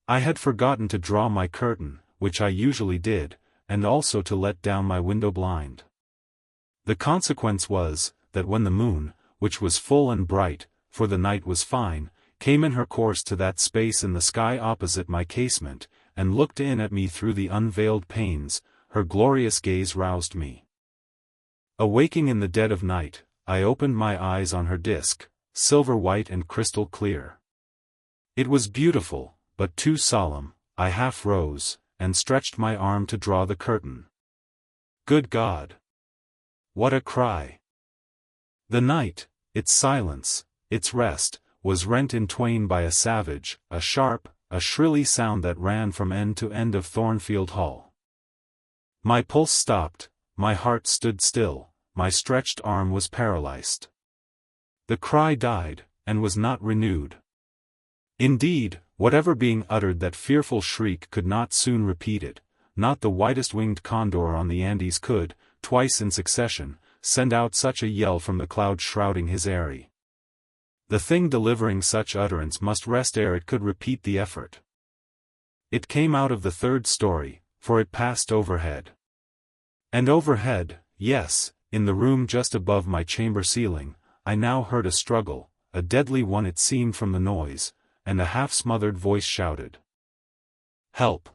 I had forgotten to draw my curtain, which I usually did, and also to let down my window blind. The consequence was, that when the moon, which was full and bright, for the night was fine, came in her course to that space in the sky opposite my casement, and looked in at me through the unveiled panes, her glorious gaze roused me. Awaking in the dead of night, I opened my eyes on her disk, silver white and crystal clear. It was beautiful, but too solemn. I half rose, and stretched my arm to draw the curtain. Good God! What a cry! The night, its silence, its rest, was rent in twain by a savage, a sharp, a shrilly sound that ran from end to end of Thornfield Hall. My pulse stopped, my heart stood still, my stretched arm was paralyzed. The cry died, and was not renewed. Indeed, whatever being uttered that fearful shriek could not soon repeat it, not the whitest-winged condor on the Andes could, twice in succession, send out such a yell from the clouds shrouding his eyrie. The thing delivering such utterance must rest ere it could repeat the effort. It came out of the third story, for it passed overhead. And overhead, yes, in the room just above my chamber ceiling, I now heard a struggle, a deadly one it seemed from the noise, and a half-smothered voice shouted, "Help!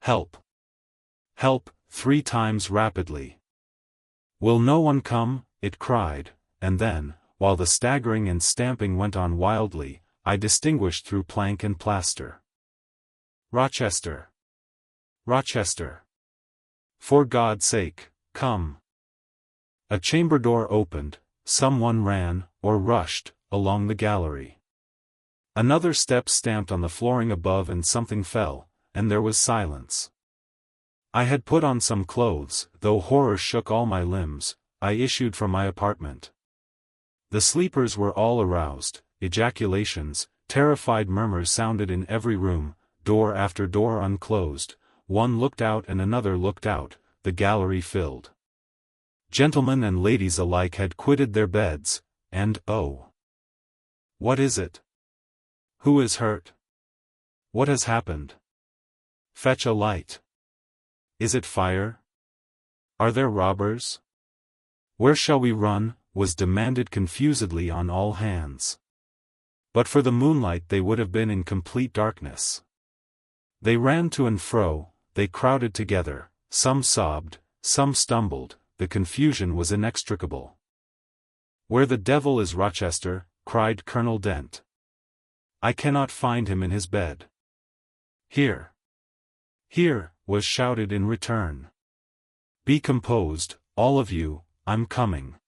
Help! Help!" 3 times rapidly. "Will no one come?" it cried, and then, while the staggering and stamping went on wildly, I distinguished through plank and plaster, "Rochester! Rochester! For God's sake, come!" A chamber door opened, someone ran, or rushed, along the gallery. Another step stamped on the flooring above and something fell, and there was silence. I had put on some clothes, though horror shook all my limbs. I issued from my apartment. The sleepers were all aroused, ejaculations, terrified murmurs sounded in every room, door after door unclosed, one looked out and another looked out, the gallery filled. Gentlemen and ladies alike had quitted their beds, and oh! What is it? Who is hurt? What has happened? Fetch a light. Is it fire? Are there robbers? Where shall we run? Was demanded confusedly on all hands. But for the moonlight they would have been in complete darkness. They ran to and fro, they crowded together, some sobbed, some stumbled, the confusion was inextricable. "Where the devil is Rochester?" cried Colonel Dent. "I cannot find him in his bed." "Here! Here!" was shouted in return. "Be composed, all of you, I'm coming."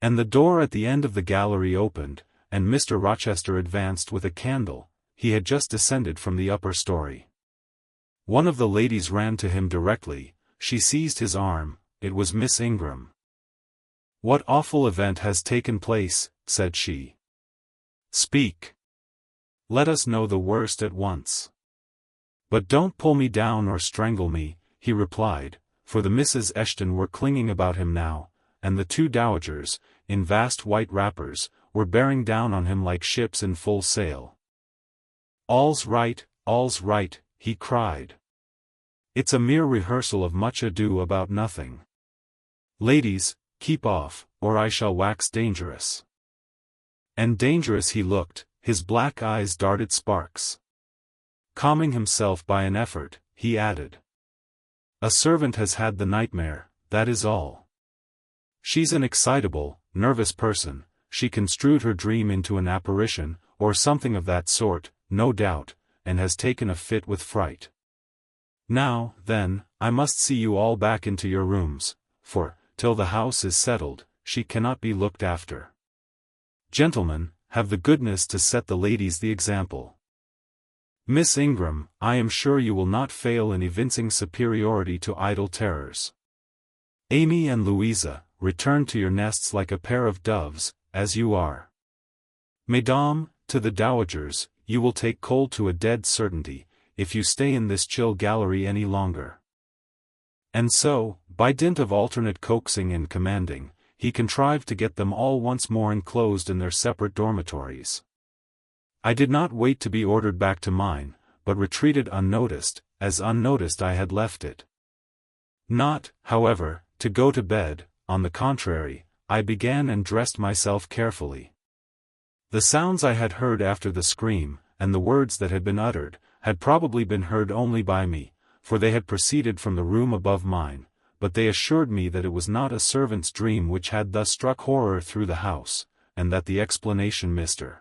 And the door at the end of the gallery opened, and Mr. Rochester advanced with a candle. He had just descended from the upper story. One of the ladies ran to him directly. She seized his arm. It was Miss Ingram. "What awful event has taken place?" said she. "Speak. Let us know the worst at once." "But don't pull me down or strangle me," he replied, for the Misses Eshton were clinging about him now, and the 2 dowagers, in vast white wrappers, were bearing down on him like ships in full sail. All's right," he cried. "It's a mere rehearsal of Much Ado About Nothing. Ladies, keep off, or I shall wax dangerous." And dangerous he looked, his black eyes darted sparks. Calming himself by an effort, he added, "A servant has had the nightmare, that is all. She's an excitable, nervous person. She construed her dream into an apparition, or something of that sort, no doubt, and has taken a fit with fright. Now, then, I must see you all back into your rooms, for, till the house is settled, she cannot be looked after. Gentlemen, have the goodness to set the ladies the example. Miss Ingram, I am sure you will not fail in evincing superiority to idle terrors. Amy and Louisa, return to your nests like a pair of doves, as you are. Mesdames, to the dowagers, you will take cold to a dead certainty, if you stay in this chill gallery any longer." And so, by dint of alternate coaxing and commanding, he contrived to get them all once more enclosed in their separate dormitories. I did not wait to be ordered back to mine, but retreated unnoticed, as unnoticed I had left it. Not, however, to go to bed, on the contrary, I began and dressed myself carefully. The sounds I had heard after the scream, and the words that had been uttered, had probably been heard only by me, for they had proceeded from the room above mine, but they assured me that it was not a servant's dream which had thus struck horror through the house, and that the explanation Mr.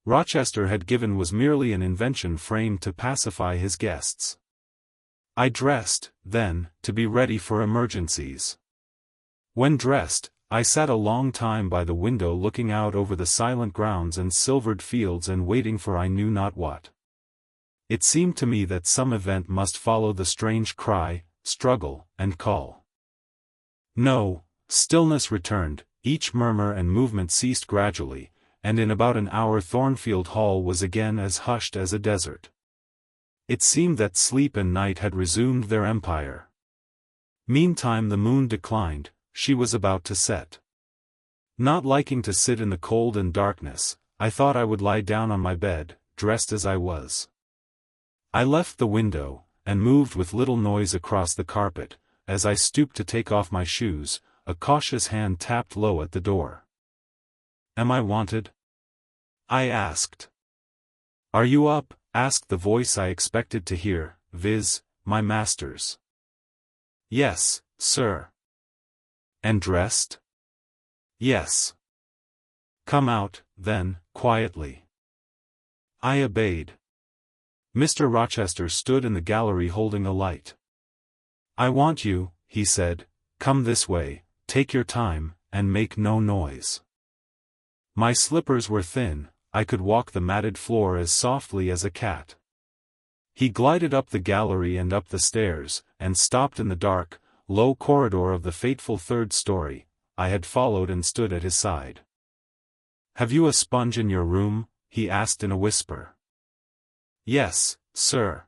Rochester had given was merely an invention framed to pacify his guests. I dressed, then, to be ready for emergencies. When dressed, I sat a long time by the window looking out over the silent grounds and silvered fields and waiting for I knew not what. It seemed to me that some event must follow the strange cry, struggle, and call. No, stillness returned, each murmur and movement ceased gradually, and in about an hour Thornfield Hall was again as hushed as a desert. It seemed that sleep and night had resumed their empire. Meantime the moon declined, she was about to set. Not liking to sit in the cold and darkness, I thought I would lie down on my bed, dressed as I was. I left the window, and moved with little noise across the carpet. As I stooped to take off my shoes, a cautious hand tapped low at the door. "Am I wanted?" I asked. "Are you up?" asked the voice I expected to hear, viz., my master's. "Yes, sir." "And dressed?" "Yes." "Come out, then, quietly." I obeyed. Mr. Rochester stood in the gallery holding a light. "I want you," he said, "come this way, take your time, and make no noise." My slippers were thin, I could walk the matted floor as softly as a cat. He glided up the gallery and up the stairs, and stopped in the dark, low corridor of the fateful third story. I had followed and stood at his side. "Have you a sponge in your room?" he asked in a whisper. "Yes, sir."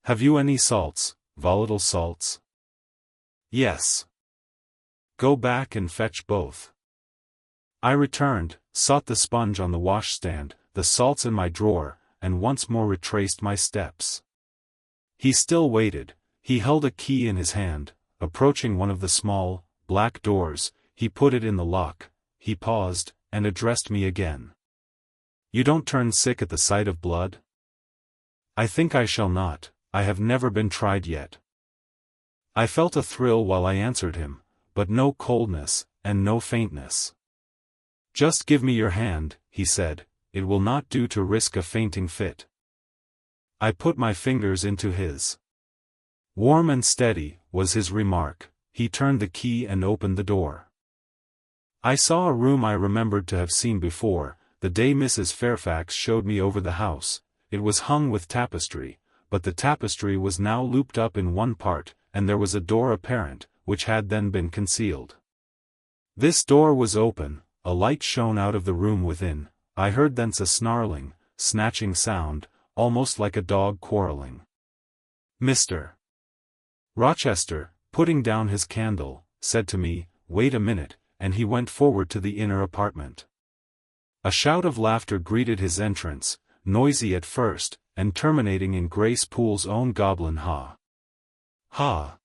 "Have you any salts, volatile salts?" "Yes." "Go back and fetch both." I returned, sought the sponge on the washstand, the salts in my drawer, and once more retraced my steps. He still waited. He held a key in his hand. Approaching one of the small, black doors, he put it in the lock. He paused, and addressed me again. "You don't turn sick at the sight of blood?" "I think I shall not. I have never been tried yet." I felt a thrill while I answered him, but no coldness, and no faintness. "Just give me your hand," he said, "it will not do to risk a fainting fit." I put my fingers into his. "Warm and steady," was his remark. He turned the key and opened the door. I saw a room I remembered to have seen before, the day Mrs. Fairfax showed me over the house. It was hung with tapestry, but the tapestry was now looped up in one part, and there was a door apparent, which had then been concealed. This door was open, a light shone out of the room within. I heard thence a snarling, snatching sound, almost like a dog quarreling. Mr. Rochester, putting down his candle, said to me, "Wait a minute," and he went forward to the inner apartment. A shout of laughter greeted his entrance, noisy at first, and terminating in Grace Poole's own goblin ha. Ha!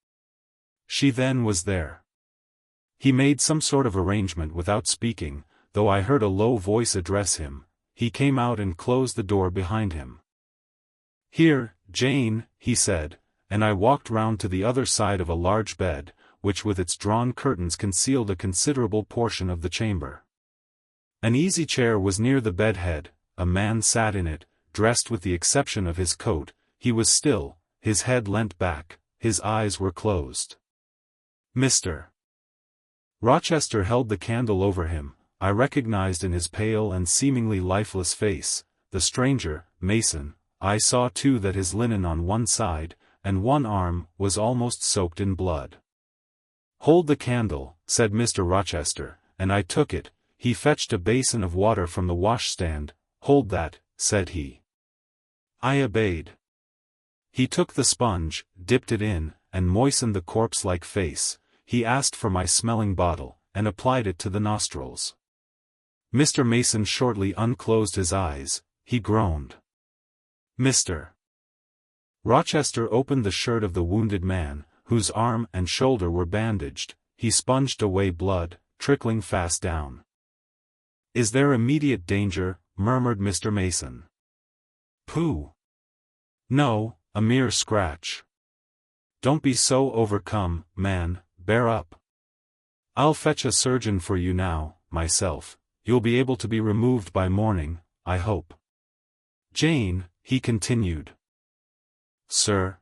She then was there. He made some sort of arrangement without speaking, though I heard a low voice address him. He came out and closed the door behind him. "Here, Jane," he said, and I walked round to the other side of a large bed, which with its drawn curtains concealed a considerable portion of the chamber. An easy chair was near the bed head. A man sat in it, dressed with the exception of his coat. He was still, his head leant back, his eyes were closed. Mr. Rochester held the candle over him. I recognized in his pale and seemingly lifeless face, the stranger, Mason. I saw too that his linen on one side, and one arm, was almost soaked in blood. "Hold the candle," said Mr. Rochester, and I took it. He fetched a basin of water from the washstand. "Hold that," said he. I obeyed. He took the sponge, dipped it in, and moistened the corpse-like face. He asked for my smelling bottle, and applied it to the nostrils. Mr. Mason shortly unclosed his eyes. He groaned. Mr. Rochester opened the shirt of the wounded man, whose arm and shoulder were bandaged. He sponged away blood, trickling fast down. "Is there immediate danger?" murmured Mr. Mason. "Pooh! No, a mere scratch. Don't be so overcome, man, bear up. I'll fetch a surgeon for you now, myself. You'll be able to be removed by morning, I hope. Jane," he continued. "Sir?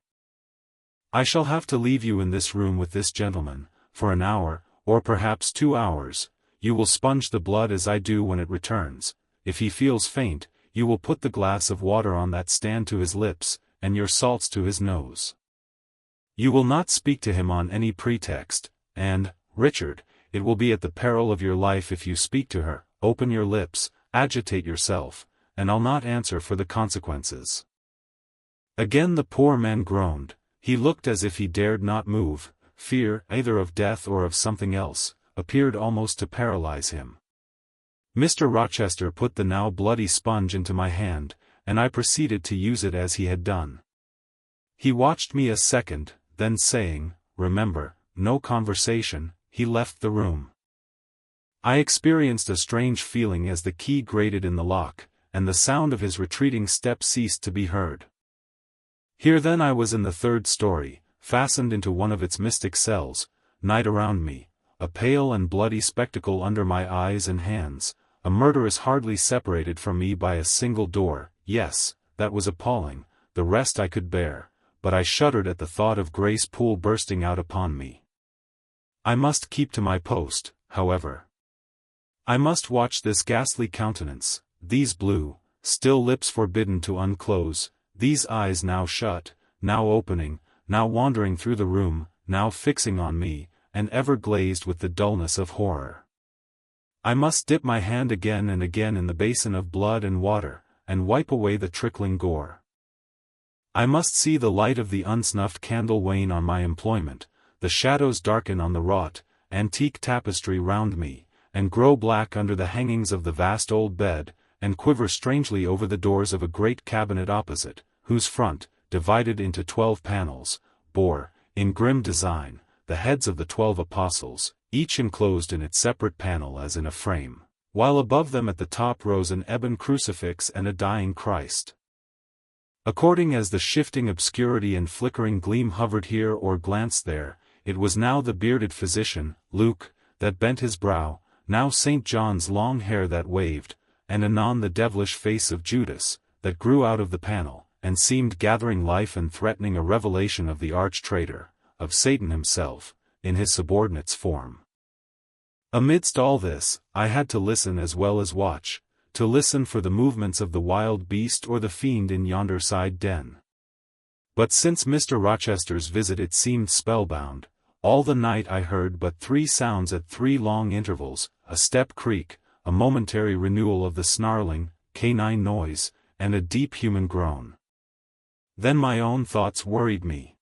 I shall have to leave you in this room with this gentleman, for an hour, or perhaps 2 hours. You will sponge the blood as I do when it returns. If he feels faint, you will put the glass of water on that stand to his lips, and your salts to his nose. You will not speak to him on any pretext, and, Richard, it will be at the peril of your life if you speak to her, open your lips, agitate yourself, and I'll not answer for the consequences." Again the poor man groaned. He looked as if he dared not move. Fear, either of death or of something else, appeared almost to paralyze him. Mr. Rochester put the now bloody sponge into my hand, and I proceeded to use it as he had done. He watched me a second, then saying, "Remember, no conversation," he left the room. I experienced a strange feeling as the key grated in the lock, and the sound of his retreating step ceased to be heard. Here then I was in the 3rd story, fastened into one of its mystic cells, night around me, a pale and bloody spectacle under my eyes and hands, a murderess hardly separated from me by a single door. Yes, that was appalling, the rest I could bear, but I shuddered at the thought of Grace Poole bursting out upon me. I must keep to my post, however. I must watch this ghastly countenance, these blue, still lips forbidden to unclose, these eyes now shut, now opening, now wandering through the room, now fixing on me, and ever glazed with the dullness of horror. I must dip my hand again and again in the basin of blood and water, and wipe away the trickling gore. I must see the light of the unsnuffed candle wane on my employment, the shadows darken on the wrought, antique tapestry round me, and grow black under the hangings of the vast old bed, and quiver strangely over the doors of a great cabinet opposite, whose front, divided into 12 panels, bore, in grim design, the heads of the 12 apostles, each enclosed in its separate panel as in a frame, while above them at the top rose an ebon crucifix and a dying Christ. According as the shifting obscurity and flickering gleam hovered here or glanced there, it was now the bearded physician, Luke, that bent his brow, now St. John's long hair that waved, and anon the devilish face of Judas, that grew out of the panel, and seemed gathering life and threatening a revelation of the arch-traitor, of Satan himself, in his subordinate's form. Amidst all this, I had to listen as well as watch, to listen for the movements of the wild beast or the fiend in yonder side den. But since Mr. Rochester's visit it seemed spellbound. All the night I heard but 3 sounds at 3 long intervals, a step creak, a momentary renewal of the snarling, canine noise, and a deep human groan. Then my own thoughts worried me.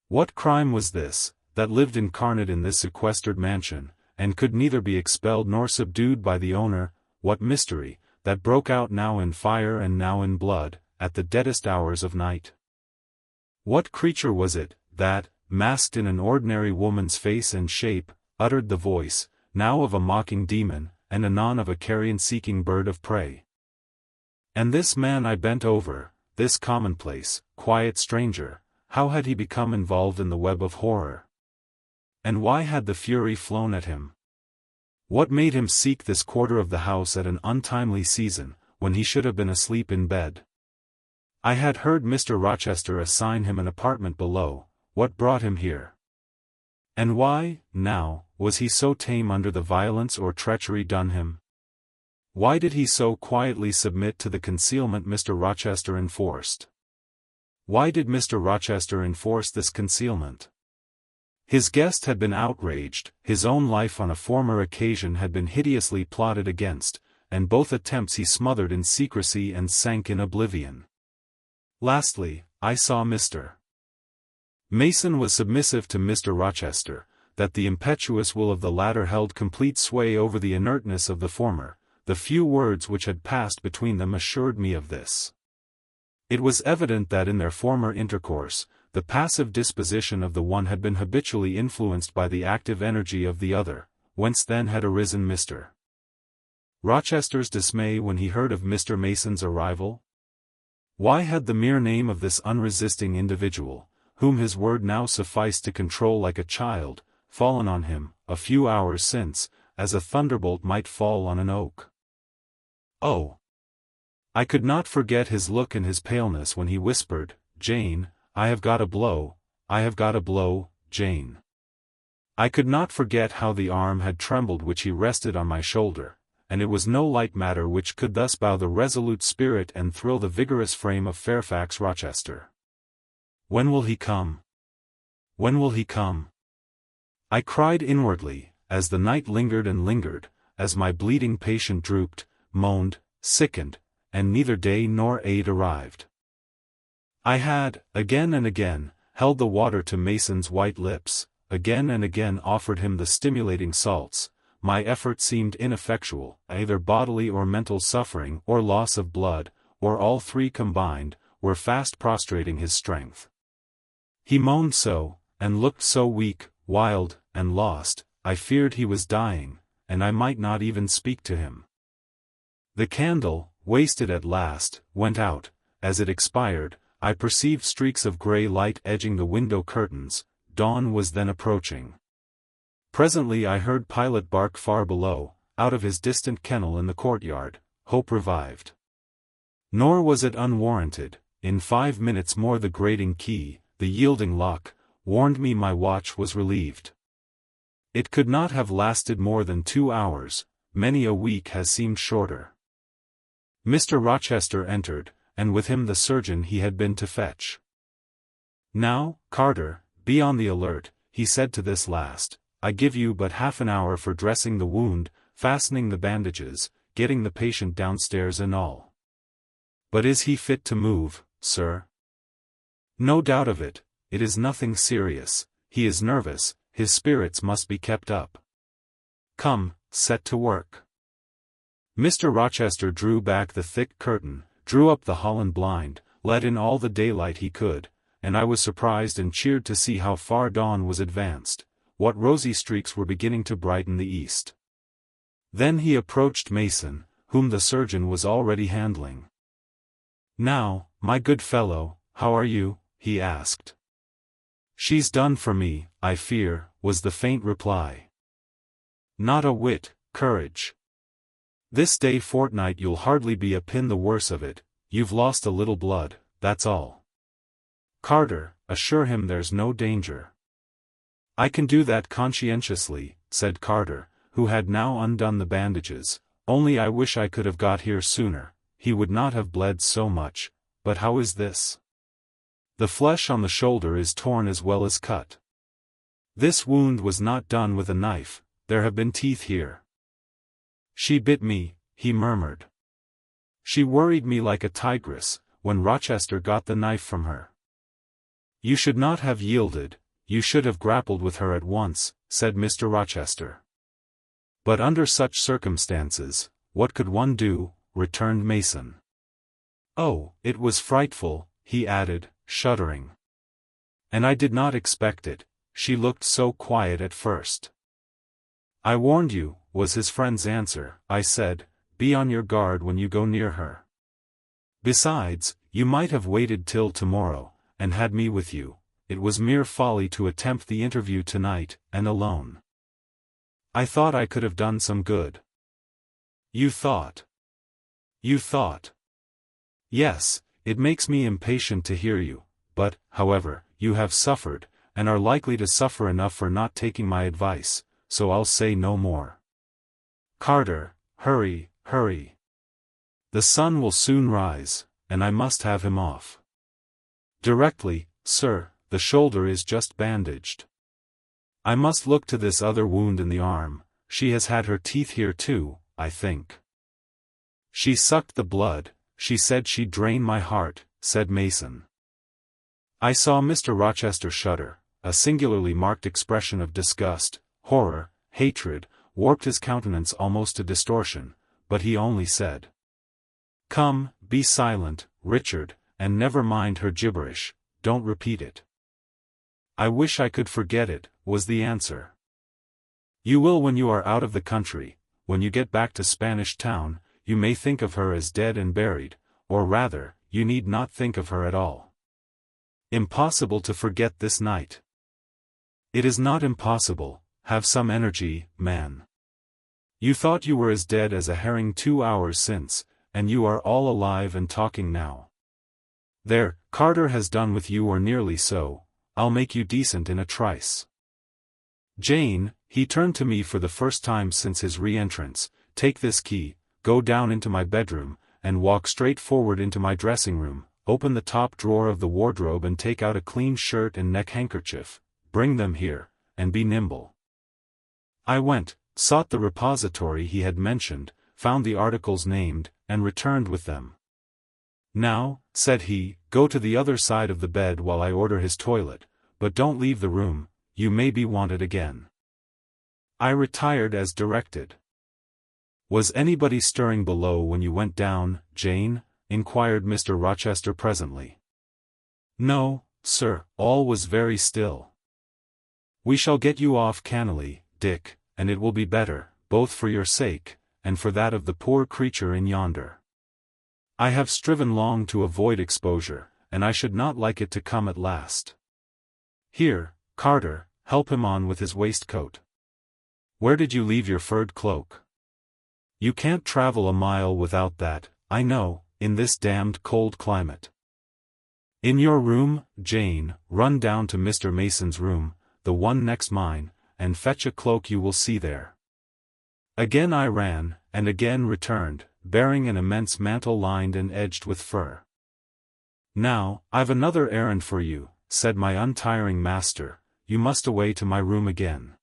What crime was this, that lived incarnate in this sequestered mansion, and could neither be expelled nor subdued by the owner? What mystery, that broke out now in fire and now in blood, at the deadest hours of night? What creature was it, that, masked in an ordinary woman's face and shape, uttered the voice, now of a mocking demon, and anon of a carrion-seeking bird of prey? And this man I bent over, this commonplace, quiet stranger, how had he become involved in the web of horror? And why had the fury flown at him? What made him seek this quarter of the house at an untimely season, when he should have been asleep in bed? I had heard Mr. Rochester assign him an apartment below. What brought him here? And why, now, was he so tame under the violence or treachery done him? Why did he so quietly submit to the concealment Mr. Rochester enforced? Why did Mr. Rochester enforce this concealment? His guest had been outraged, his own life on a former occasion had been hideously plotted against, and both attempts he smothered in secrecy and sank in oblivion. Lastly, I saw Mr. Mason was submissive to Mr. Rochester, that the impetuous will of the latter held complete sway over the inertness of the former. The few words which had passed between them assured me of this. It was evident that in their former intercourse, the passive disposition of the one had been habitually influenced by the active energy of the other, whence then had arisen Mr. Rochester's dismay when he heard of Mr. Mason's arrival. Why had the mere name of this unresisting individual, whom his word now sufficed to control like a child, fallen on him, a few hours since, as a thunderbolt might fall on an oak? Oh! I could not forget his look and his paleness when he whispered, "Jane, I have got a blow, I have got a blow, Jane." I could not forget how the arm had trembled which he rested on my shoulder, and it was no light matter which could thus bow the resolute spirit and thrill the vigorous frame of Fairfax Rochester. When will he come? When will he come? I cried inwardly, as the night lingered and lingered, as my bleeding patient drooped, moaned, sickened, and neither day nor aid arrived. I had, again and again, held the water to Mason's white lips, again and again offered him the stimulating salts. My effort seemed ineffectual. Either bodily or mental suffering or loss of blood, or all three combined, were fast prostrating his strength. He moaned so, and looked so weak, wild, and lost, I feared he was dying, and I might not even speak to him. The candle, wasted at last, went out. As it expired, I perceived streaks of grey light edging the window curtains. Dawn was then approaching. Presently I heard Pilot bark far below, out of his distant kennel in the courtyard. Hope revived. Nor was it unwarranted. In 5 minutes more the grating key, the yielding lock, warned me my watch was relieved. It could not have lasted more than 2 hours. Many a week has seemed shorter. Mr. Rochester entered, and with him the surgeon he had been to fetch. "Now, Carter, be on the alert," he said to this last. "I give you but half an hour for dressing the wound, fastening the bandages, getting the patient downstairs and all." "But is he fit to move, sir?" "No doubt of it. It is nothing serious. He is nervous, his spirits must be kept up. Come, set to work." Mr. Rochester drew back the thick curtain, drew up the Holland blind, let in all the daylight he could, and I was surprised and cheered to see how far dawn was advanced, what rosy streaks were beginning to brighten the east. Then he approached Mason, whom the surgeon was already handling. "Now, my good fellow, how are you?" he asked. "She's done for me, I fear," was the faint reply. "Not a whit, courage. This day fortnight you'll hardly be a pin the worse of it. You've lost a little blood, that's all. Carter, assure him there's no danger." "I can do that conscientiously," said Carter, who had now undone the bandages, "only I wish I could have got here sooner. He would not have bled so much. But how is this? The flesh on the shoulder is torn as well as cut. This wound was not done with a knife, there have been teeth here." "She bit me," he murmured. "She worried me like a tigress, when Rochester got the knife from her." "You should not have yielded, you should have grappled with her at once," said Mr. Rochester. "But under such circumstances, what could one do?" returned Mason. "Oh, it was frightful," he added, shuddering. "And I did not expect it, she looked so quiet at first." "I warned you," was his friend's answer. "I said, be on your guard when you go near her. Besides, you might have waited till tomorrow, and had me with you. It was mere folly to attempt the interview tonight, and alone. I thought I could have done some good." "You thought? You thought?" "Yes, it makes me impatient to hear you, but, however, you have suffered, and are likely to suffer enough for not taking my advice, so I'll say no more. Carter, hurry, hurry. The sun will soon rise, and I must have him off." "Directly, sir, the shoulder is just bandaged. I must look to this other wound in the arm. She has had her teeth here too, I think." "She sucked the blood, she said she'd drain my heart," said Mason. I saw Mr. Rochester shudder. A singularly marked expression of disgust, horror, hatred, warped his countenance almost to distortion, but he only said, "Come, be silent, Richard, and never mind her gibberish, don't repeat it. I wish I could forget it, was the answer. You will when you are out of the country. When you get back to Spanish Town, you may think of her as dead and buried, or rather, you need not think of her at all. Impossible to forget this night. It is not impossible. Have some energy, man. You thought you were as dead as a herring 2 hours since, and you are all alive and talking now. There, Carter has done with you or nearly so. I'll make you decent in a trice. Jane, he turned to me for the first time since his re-entrance, take this key, go down into my bedroom, and walk straight forward into my dressing room, open the top drawer of the wardrobe and take out a clean shirt and neck handkerchief, bring them here, and be nimble. I went, sought the repository he had mentioned, found the articles named, and returned with them. Now, said he, go to the other side of the bed while I order his toilet, but don't leave the room, you may be wanted again. I retired as directed. Was anybody stirring below when you went down, Jane? Inquired Mr. Rochester presently. No, sir, all was very still. We shall get you off cannily, Dick, and it will be better, both for your sake, and for that of the poor creature in yonder. I have striven long to avoid exposure, and I should not like it to come at last. Here, Carter, help him on with his waistcoat. Where did you leave your furred cloak? You can't travel a mile without that, I know, in this damned cold climate. In your room, Jane, run down to Mr. Mason's room, the one next mine, and fetch a cloak you will see there. Again I ran, and again returned, bearing an immense mantle lined and edged with fur. Now, I've another errand for you, said my untiring master, you must away to my room again.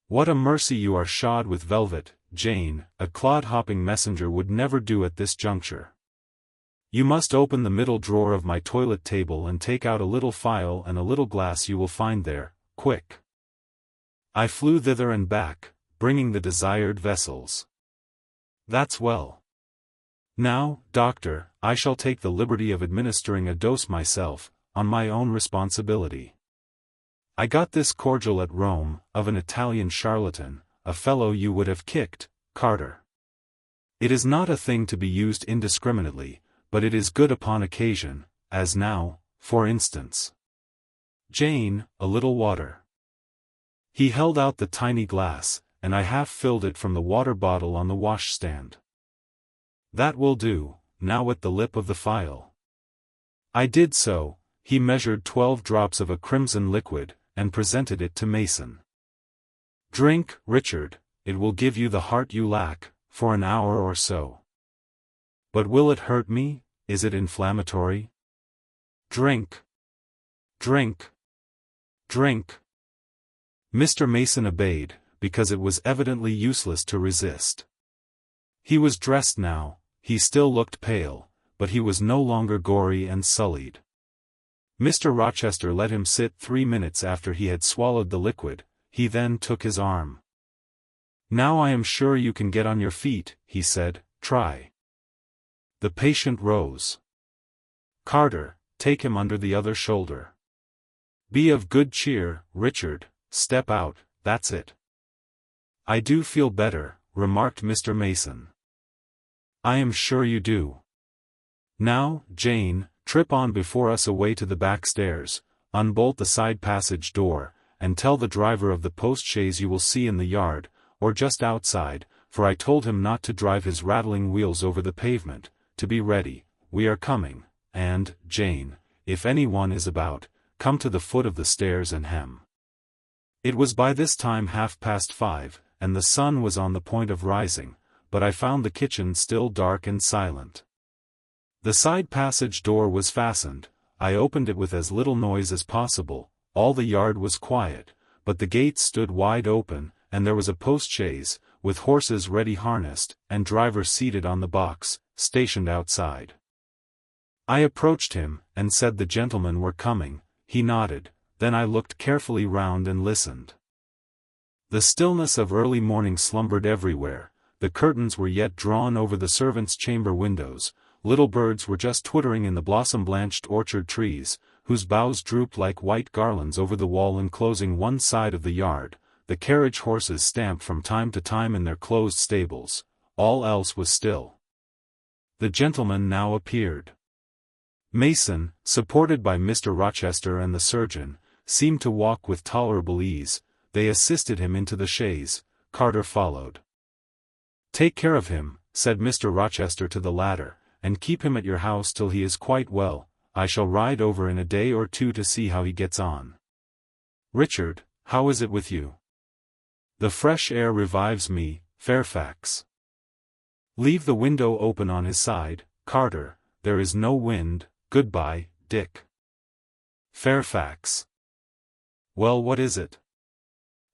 What a mercy you are shod with velvet, Jane, a clod-hopping messenger would never do at this juncture. You must open the middle drawer of my toilet table and take out a little phial and a little glass you will find there, quick. I flew thither and back, bringing the desired vessels. That's well. Now, doctor, I shall take the liberty of administering a dose myself, on my own responsibility. I got this cordial at Rome, of an Italian charlatan, a fellow you would have kicked, Carter. It is not a thing to be used indiscriminately, but it is good upon occasion, as now, for instance. Jane, a little water. He held out the tiny glass, and I half filled it from the water bottle on the washstand. That will do, now at the lip of the phial. I did so. He measured 12 drops of a crimson liquid, and presented it to Mason. Drink, Richard, it will give you the heart you lack, for an hour or so. But will it hurt me? Is it inflammatory? Drink. Drink. Drink. Mr. Mason obeyed, because it was evidently useless to resist. He was dressed now, he still looked pale, but he was no longer gory and sullied. Mr. Rochester let him sit 3 minutes after he had swallowed the liquid, he then took his arm. Now I am sure you can get on your feet, he said, try. The patient rose. Carter, take him under the other shoulder. Be of good cheer, Richard, step out, that's it. I do feel better, remarked Mr. Mason. I am sure you do. Now, Jane, trip on before us away to the back stairs, unbolt the side passage door, and tell the driver of the post-chaise you will see in the yard, or just outside, for I told him not to drive his rattling wheels over the pavement, to be ready, we are coming, and, Jane, if anyone is about, come to the foot of the stairs and hem. It was by this time 5:30, and the sun was on the point of rising, but I found the kitchen still dark and silent. The side passage door was fastened. I opened it with as little noise as possible. All the yard was quiet, but the gates stood wide open, and there was a post-chaise, with horses ready harnessed, and driver seated on the box, stationed outside. I approached him, and said the gentlemen were coming. He nodded, then I looked carefully round and listened. The stillness of early morning slumbered everywhere, the curtains were yet drawn over the servants' chamber windows, little birds were just twittering in the blossom-blanched orchard trees, whose boughs drooped like white garlands over the wall enclosing one side of the yard. The carriage horses stamped from time to time in their closed stables. All else was still. The gentleman now appeared. Mason, supported by Mr. Rochester and the surgeon, seemed to walk with tolerable ease. They assisted him into the chaise. Carter followed. "Take care of him," said Mr. Rochester to the latter, "and keep him at your house till he is quite well. I shall ride over in a day or two to see how he gets on. Richard, how is it with you? The fresh air revives me, Fairfax. Leave the window open on his side, Carter. There is no wind. Goodbye, Dick. Fairfax. Well, what is it?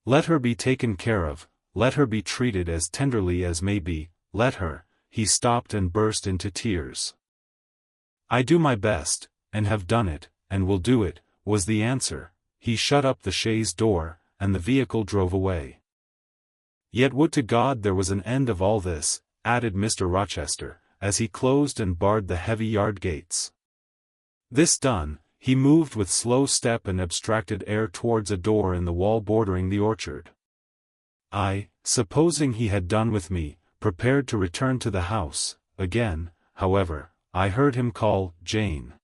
Let her be taken care of, let her be treated as tenderly as may be, let her—" He stopped and burst into tears. "I do my best, and have done it, and will do it," was the answer. He shut up the chaise door, and the vehicle drove away. "Yet would to God there was an end of all this," added Mr. Rochester, as he closed and barred the heavy yard gates. This done, he moved with slow step and abstracted air towards a door in the wall bordering the orchard. I, supposing he had done with me, prepared to return to the house. Again, however, I heard him call, "Jane."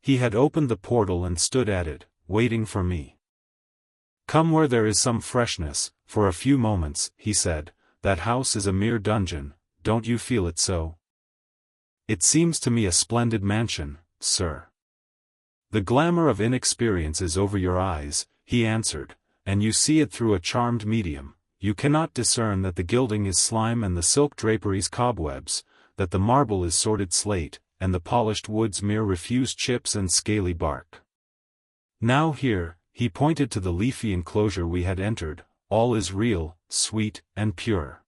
He had opened the portal and stood at it, waiting for me. "Come where there is some freshness, for a few moments," he said. "That house is a mere dungeon, don't you feel it so?" "It seems to me a splendid mansion, sir." "The glamour of inexperience is over your eyes," he answered, "and you see it through a charmed medium. You cannot discern that the gilding is slime and the silk draperies cobwebs, that the marble is sordid slate, and the polished woods mere refused chips and scaly bark. Now here," he pointed to the leafy enclosure we had entered, "all is real, sweet, and pure."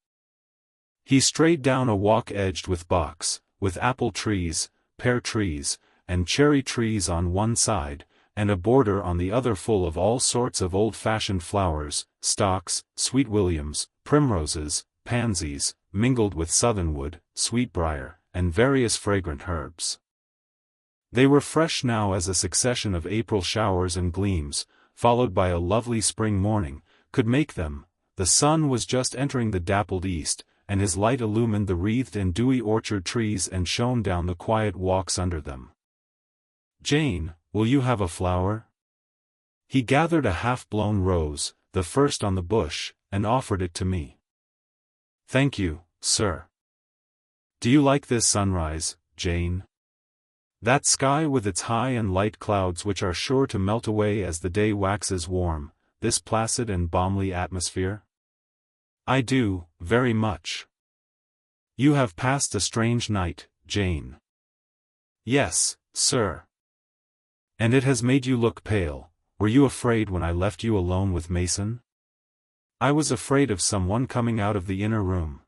He strayed down a walk edged with box, with apple trees, pear trees, and cherry trees on one side, and a border on the other full of all sorts of old-fashioned flowers, stocks, sweet williams, primroses, pansies, mingled with southernwood, sweetbriar, and various fragrant herbs. They were fresh now as a succession of April showers and gleams, followed by a lovely spring morning, could make them. The sun was just entering the dappled east, and his light illumined the wreathed and dewy orchard trees and shone down the quiet walks under them. "Jane, will you have a flower?" He gathered a half-blown rose, the first on the bush, and offered it to me. "Thank you, sir. Do you like this sunrise, Jane? That sky with its high and light clouds which are sure to melt away as the day waxes warm, this placid and balmy atmosphere?" "I do, very much." "You have passed a strange night, Jane." "Yes, sir." "And it has made you look pale. Were you afraid when I left you alone with Mason?" "I was afraid of someone coming out of the inner room.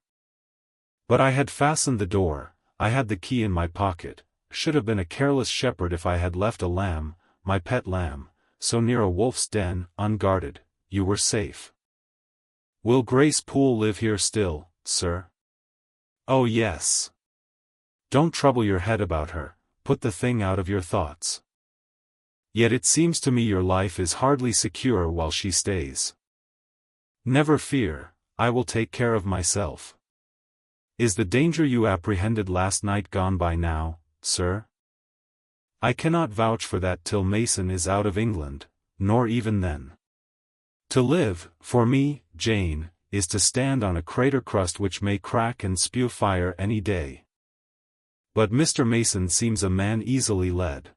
But I had fastened the door, I had the key in my pocket. Should have been a careless shepherd if I had left a lamb, my pet lamb, so near a wolf's den, unguarded. You were safe." "Will Grace Poole live here still, sir?" "Oh yes." "Don't trouble your head about her, put the thing out of your thoughts. Yet it seems to me your life is hardly secure while she stays." "Never fear, I will take care of myself." "Is the danger you apprehended last night gone by now, sir?" "I cannot vouch for that till Mason is out of England, nor even then. To live, for me, Jane, is to stand on a crater crust which may crack and spew fire any day. But Mr. Mason seems a man easily led.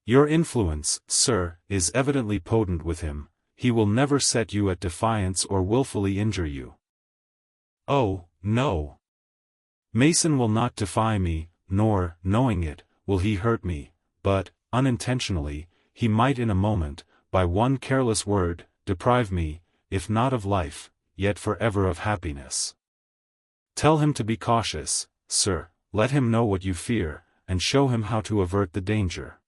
Your influence, sir, is evidently potent with him. He will never set you at defiance or wilfully injure you." "Oh, no. Mason will not defy me, nor, knowing it, will he hurt me, but, unintentionally, he might in a moment, by one careless word, deprive me, if not of life, yet forever of happiness. Tell him to be cautious, sir, let him know what you fear, and show him how to avert the danger."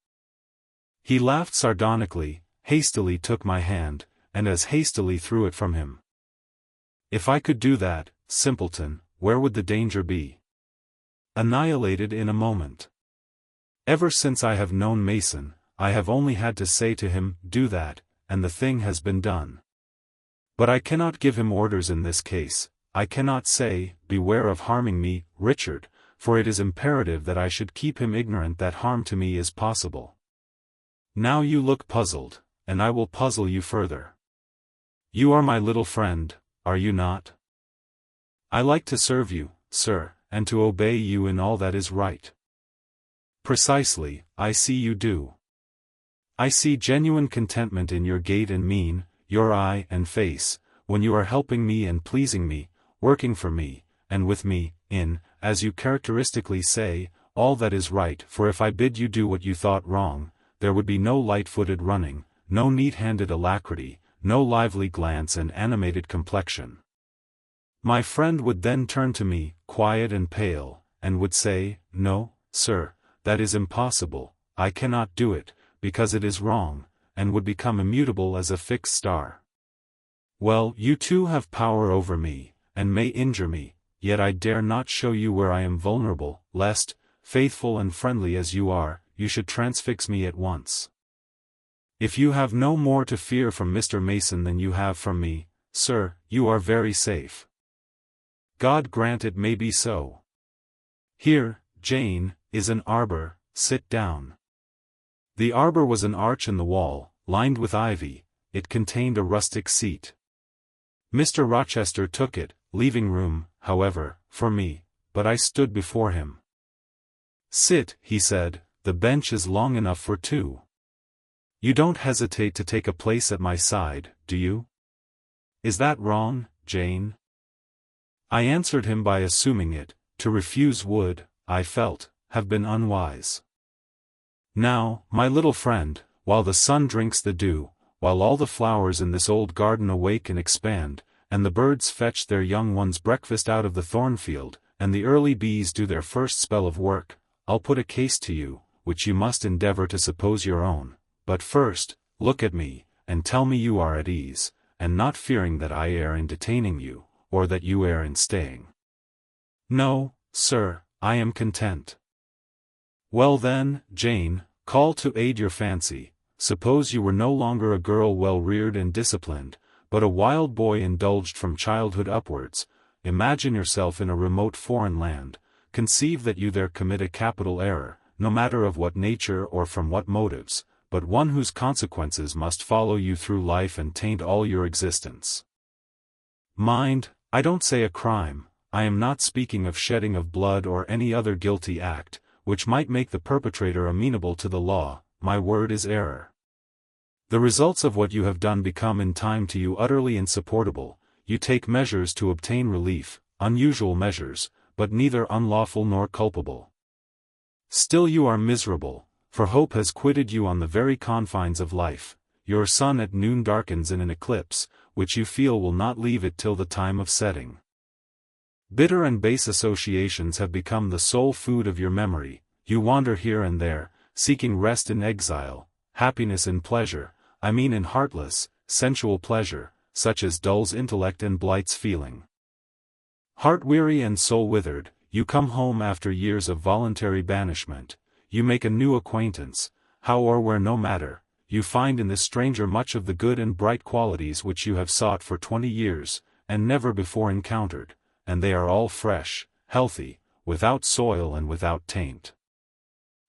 He laughed sardonically, hastily took my hand, and as hastily threw it from him. "If I could do that, simpleton, where would the danger be?" Annihilated in a moment. Ever since I have known Mason, I have only had to say to him, "Do that," and the thing has been done. But I cannot give him orders in this case. I cannot say, "Beware of harming me, Richard," for it is imperative that I should keep him ignorant that harm to me is possible. Now you look puzzled, and I will puzzle you further. You are my little friend, are you not? I like to serve you, sir, and to obey you in all that is right. Precisely, I see you do. I see genuine contentment in your gait and mien, your eye and face, when you are helping me and pleasing me, working for me, and with me, in, as you characteristically say, all that is right. For if I bid you do what you thought wrong, there would be no light-footed running, no neat-handed alacrity, no lively glance and animated complexion. My friend would then turn to me, quiet and pale, and would say, "No, sir, that is impossible, I cannot do it, because it is wrong," and would become immutable as a fixed star. Well, you too have power over me, and may injure me, yet I dare not show you where I am vulnerable, lest, faithful and friendly as you are, you should transfix me at once. If you have no more to fear from Mr. Mason than you have from me, sir, you are very safe. God grant it may be so. Here, Jane, is an arbor, sit down. The arbor was an arch in the wall, lined with ivy. It contained a rustic seat. Mr. Rochester took it, leaving room, however, for me, but I stood before him. "Sit," he said, "the bench is long enough for two. You don't hesitate to take a place at my side, do you? Is that wrong, Jane?" I answered him by assuming it. To refuse would, I felt, have been unwise. "Now, my little friend, while the sun drinks the dew, while all the flowers in this old garden awake and expand, and the birds fetch their young ones breakfast out of the thornfield, and the early bees do their first spell of work, I'll put a case to you, which you must endeavor to suppose your own. But first, look at me, and tell me you are at ease, and not fearing that I err in detaining you, or that you err in staying." "No, sir, I am content." "Well then, Jane, call to aid your fancy. Suppose you were no longer a girl well reared and disciplined, but a wild boy indulged from childhood upwards. Imagine yourself in a remote foreign land. Conceive that you there commit a capital error, no matter of what nature or from what motives, but one whose consequences must follow you through life and taint all your existence. Mind, I don't say a crime. I am not speaking of shedding of blood or any other guilty act, which might make the perpetrator amenable to the law. My word is error. The results of what you have done become in time to you utterly insupportable. You take measures to obtain relief, unusual measures, but neither unlawful nor culpable. Still you are miserable, for hope has quitted you on the very confines of life. Your sun at noon darkens in an eclipse, which you feel will not leave it till the time of setting. Bitter and base associations have become the sole food of your memory. You wander here and there, seeking rest in exile, happiness in pleasure, I mean in heartless, sensual pleasure, such as dulls intellect and blights feeling. Heart-weary and soul-withered, you come home after years of voluntary banishment. You make a new acquaintance, how or where no matter. You find in this stranger much of the good and bright qualities which you have sought for 20 years, and never before encountered, and they are all fresh, healthy, without soil and without taint.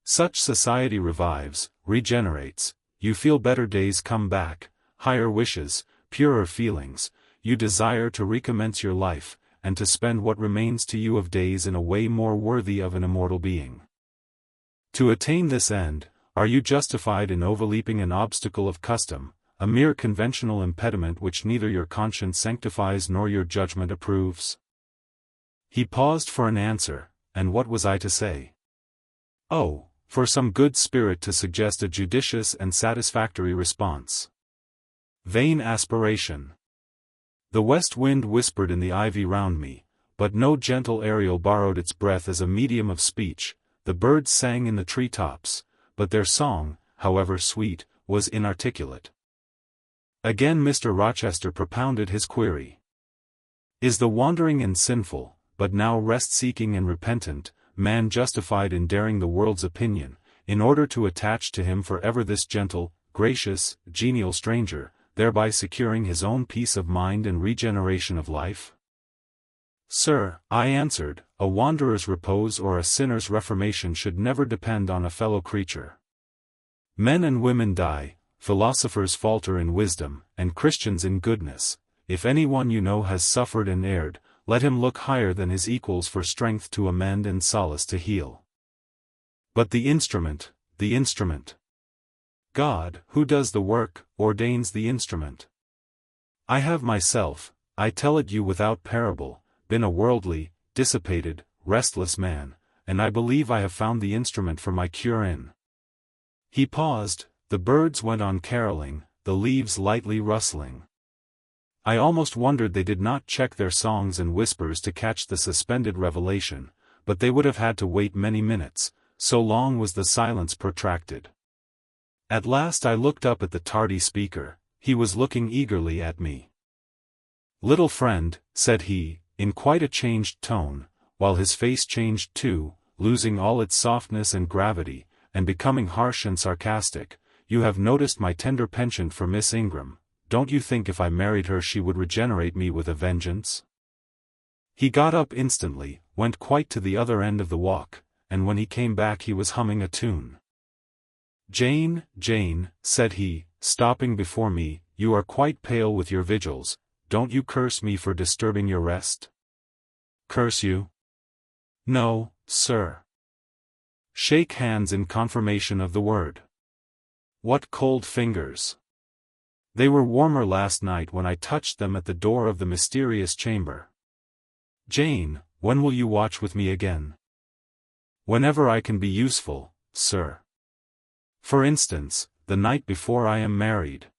Such society revives, regenerates. You feel better days come back, higher wishes, purer feelings. You desire to recommence your life, and to spend what remains to you of days in a way more worthy of an immortal being. To attain this end, are you justified in overleaping an obstacle of custom, a mere conventional impediment which neither your conscience sanctifies nor your judgment approves? He paused for an answer, and what was I to say? Oh, for some good spirit to suggest a judicious and satisfactory response. Vain aspiration. The west wind whispered in the ivy round me, but no gentle Ariel borrowed its breath as a medium of speech. The birds sang in the tree-tops, but their song, however sweet, was inarticulate. Again Mr. Rochester propounded his query. Is the wandering and sinful, but now rest-seeking and repentant, man justified in daring the world's opinion, in order to attach to him forever this gentle, gracious, genial stranger, thereby securing his own peace of mind and regeneration of life? Sir, I answered, a wanderer's repose or a sinner's reformation should never depend on a fellow creature. Men and women die, philosophers falter in wisdom, and Christians in goodness. If anyone you know has suffered and erred, let him look higher than his equals for strength to amend and solace to heal. But the instrument. God, who does the work, ordains the instrument. I have myself, I tell it you without parable, been a worldly, dissipated, restless man, and I believe I have found the instrument for my cure in. He paused, the birds went on caroling, the leaves lightly rustling. I almost wondered they did not check their songs and whispers to catch the suspended revelation, but they would have had to wait many minutes, so long was the silence protracted. At last I looked up at the tardy speaker. He was looking eagerly at me. "Little friend," said he, in quite a changed tone, while his face changed too, losing all its softness and gravity, and becoming harsh and sarcastic, "you have noticed my tender penchant for Miss Ingram. Don't you think if I married her she would regenerate me with a vengeance?" He got up instantly, went quite to the other end of the walk, and when he came back he was humming a tune. "Jane, Jane," said he, stopping before me, "you are quite pale with your vigils. Don't you curse me for disturbing your rest?" "Curse you? No, sir." "Shake hands in confirmation of the word." "What cold fingers! They were warmer last night when I touched them at the door of the mysterious chamber. Jane, when will you watch with me again?" "Whenever I can be useful, sir. For instance, the night before I am married.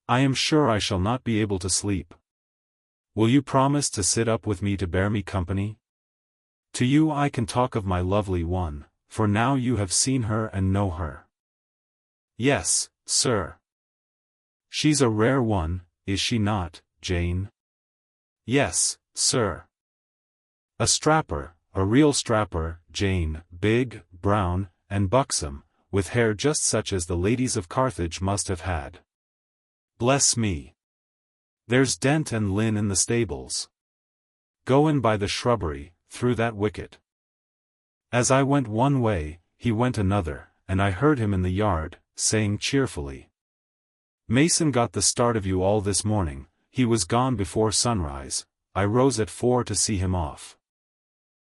I am sure I shall not be able to sleep. Will you promise to sit up with me to bear me company? To you I can talk of my lovely one, for now you have seen her and know her." "Yes, sir." "She's a rare one, is she not, Jane?" "Yes, sir." "A strapper, a real strapper, Jane, big, brown, and buxom, with hair just such as the ladies of Carthage must have had. Bless me! There's Dent and Lynn in the stables. Go in by the shrubbery, through that wicket." As I went one way, he went another, and I heard him in the yard, saying cheerfully, "Mason got the start of you all this morning. He was gone before sunrise. I rose at 4 to see him off."